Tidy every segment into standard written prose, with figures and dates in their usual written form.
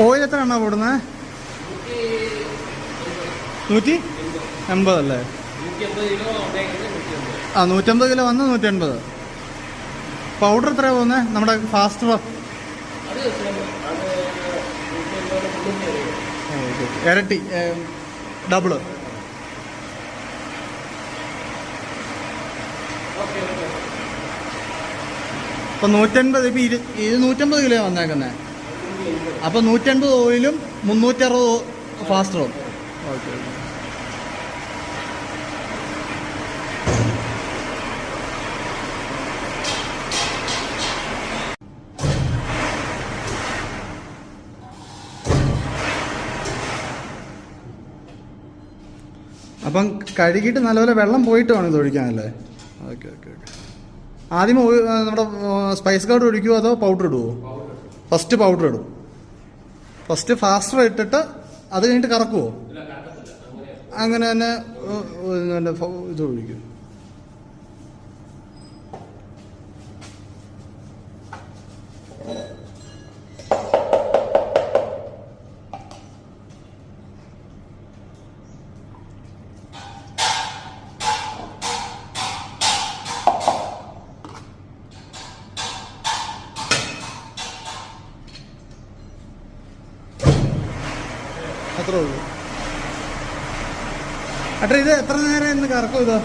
Oil എത്ര എണ്ണ കൂടുന്നത്? 180 അല്ലേ? 150 കിലോ വന്ന് 180. പൗഡർ എത്രയാണ് പോകുന്നത് നമ്മുടെ ഫാസ്റ്റർ? ഇരട്ടി, ഡബിള്. ഇപ്പം 180. ഇപ്പം ഇത് 150 കിലോ വന്നേക്കുന്നത്. അപ്പം 180 ഓയിലും 360 ഫാസ്റ്ററും. ഓക്കെ. അപ്പം കഴുകിയിട്ട് നല്ലപോലെ വെള്ളം പോയിട്ട് വേണം ഇത് ഒഴിക്കാനല്ലേ? Okay okay okay. ആദ്യം നമ്മുടെ സ്പൈസ് കാർഡ് ഒഴിക്കുമോ അതോ പൗഡർ ഇടുമോ? ഫസ്റ്റ് പൗഡർ ഇടും. ഫസ്റ്റ് ഫാസ്റ്റർ ഇട്ടിട്ട് അത് കഴിഞ്ഞിട്ട് കറക്കുമോ? അങ്ങനെ തന്നെ ഇത് ഒഴിക്കും. അത്രേ ഉള്ളൂ. അട്ടെ, ഇത് എത്ര നേരം ഇന്ന് കറക്കും ഇത്?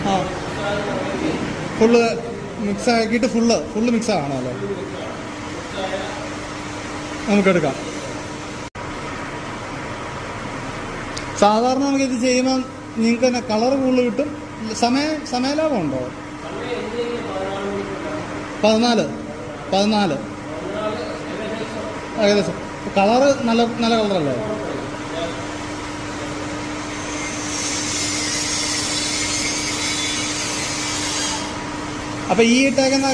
ആ, ഫുള്ള് മിക്സ് ആക്കിയിട്ട് ഫുള്ള് മിക്സ് ആണല്ലോ. നമുക്കെടുക്കാം. സാധാരണ നമുക്കിത് ചെയ്യുമ്പോൾ നിങ്ങൾക്ക് തന്നെ കളർ കൂടുതൽ കിട്ടും. സമയലാഭം ഉണ്ടോ? 14 ഏകദേശം. കളറ് നല്ല കളറല്ലേ? അപ്പം ഈ ഇട്ടേക്കുന്ന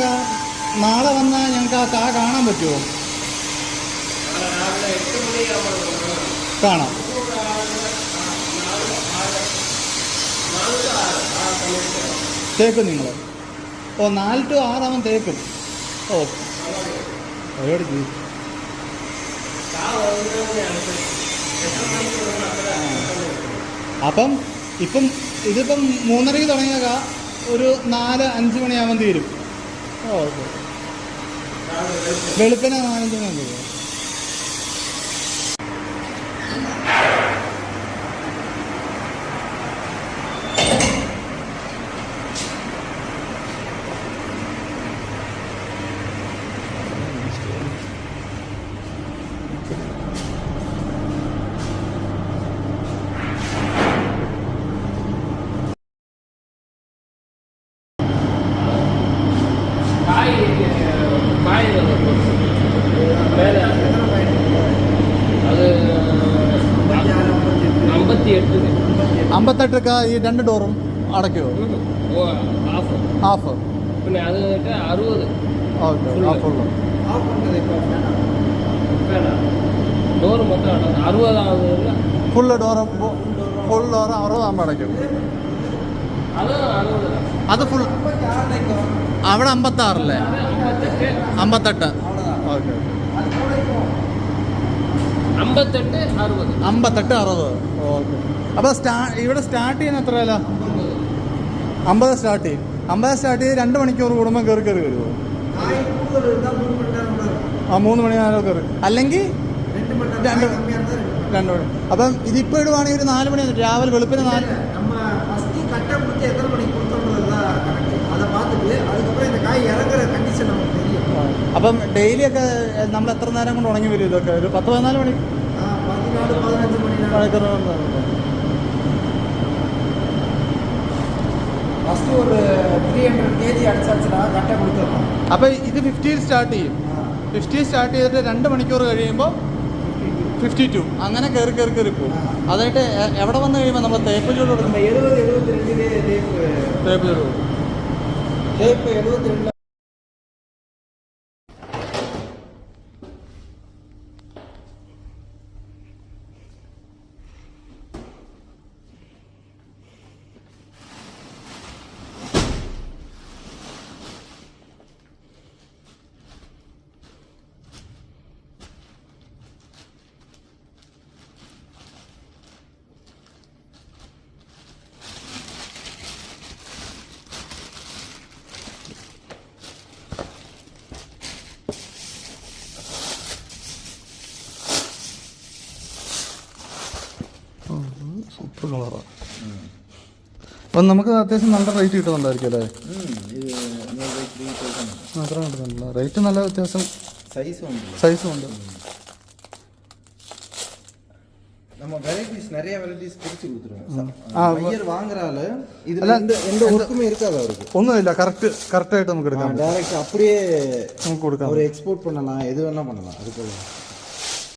നാളെ വന്നാൽ ഞങ്ങൾക്ക് ആ കാ കാണാൻ പറ്റുമോ? കാണാം. തേക്കും നിങ്ങൾ? ഓ, 4 to 6 ആവാൻ തേക്കും. ഓ, ഒരുപാട് ചെയ്യും. അപ്പം ഇതിപ്പം 3:30 തുടങ്ങിയ ഒരു 4-5 മണിയാവാൻ തീരും. ഓക്കെ. വെളുപ്പിനെ 4-5 മണി തീരും. $58 ഈ 2 ഡോറും അടയ്ക്കുമോ? ഹാഫ്. പിന്നെ അത് 60. ഓക്കെ, ഹാഫുള്ളൂ. ഡോറ് മൊത്തം 60 ഫുള്ള് ഡോറ്. ഫുൾ ഡോറ് 60 ആകുമ്പോൾ അടയ്ക്കും. അത് ഫുൾ അവിടെ 56 അല്ലേ? 58. ഓക്കെ. 58-60. ഓക്കെ. അപ്പോൾ ഇവിടെ സ്റ്റാർട്ട് ചെയ്യുന്ന എത്ര വില? 50 സ്റ്റാർട്ട് ചെയ്യും. 50 സ്റ്റാർട്ട് ചെയ്ത് 2 മണിക്കൂർ കൂടുമ്പോൾ കയറി വരുമോ? 3 മണിയാണോ കയറി? അല്ലെങ്കിൽ 2 മണി. അപ്പം ഇതിപ്പോൾ ഇടുവാണെങ്കിൽ ഒരു 4 മണി രാവിലെ വെളുപ്പിന് 4. അപ്പം ഡെയിലി ഒക്കെ നമ്മൾ എത്ര നേരം കൊണ്ട് ഉണങ്ങി വരും ഇതൊക്കെ? ഒരു 10-14 മണി. അപ്പൊ ഇത് 50 സ്റ്റാർട്ട് ചെയ്യും. 50 സ്റ്റാർട്ട് ചെയ്തിട്ട് 2 മണിക്കൂർ കഴിയുമ്പോൾ 52 അങ്ങനെ കയറി പോകും. അതായിട്ട് എവിടെ വന്ന് കഴിയുമ്പോൾ നമ്മൾ തേപ്പ് ചൂട് കൊടുക്കും. 72. സൂപ്പർ കളറാണ്. അപ്പം നമുക്ക് അത്യാവശ്യം നല്ല റേറ്റ് കിട്ടുന്നുണ്ടായിരിക്കും അല്ലേ? അത്ര കിട്ടുന്നില്ല, റേറ്റ് നല്ല വ്യത്യാസം, സൈസും ഉണ്ട്. நம்ம வெரைட்டிஸ் நிறைய வெரைட்டிஸ் பிரிச்சு கொடுத்துருவோம். பையர் வாங்குறால இதுல எந்த ஒர்க்குமே இருக்காது அவருக்கு. ஒன்றும் கரெக்டாയിട്ട് നമുക്ക് എടുക്കാം. டைரக்ட் அப்படியே നമുക്ക് കൊടുക്കാം. ஒரு எக்ஸ்போர்ட் பண்ணலாம், எது வேணா பண்ணலாம். அது போல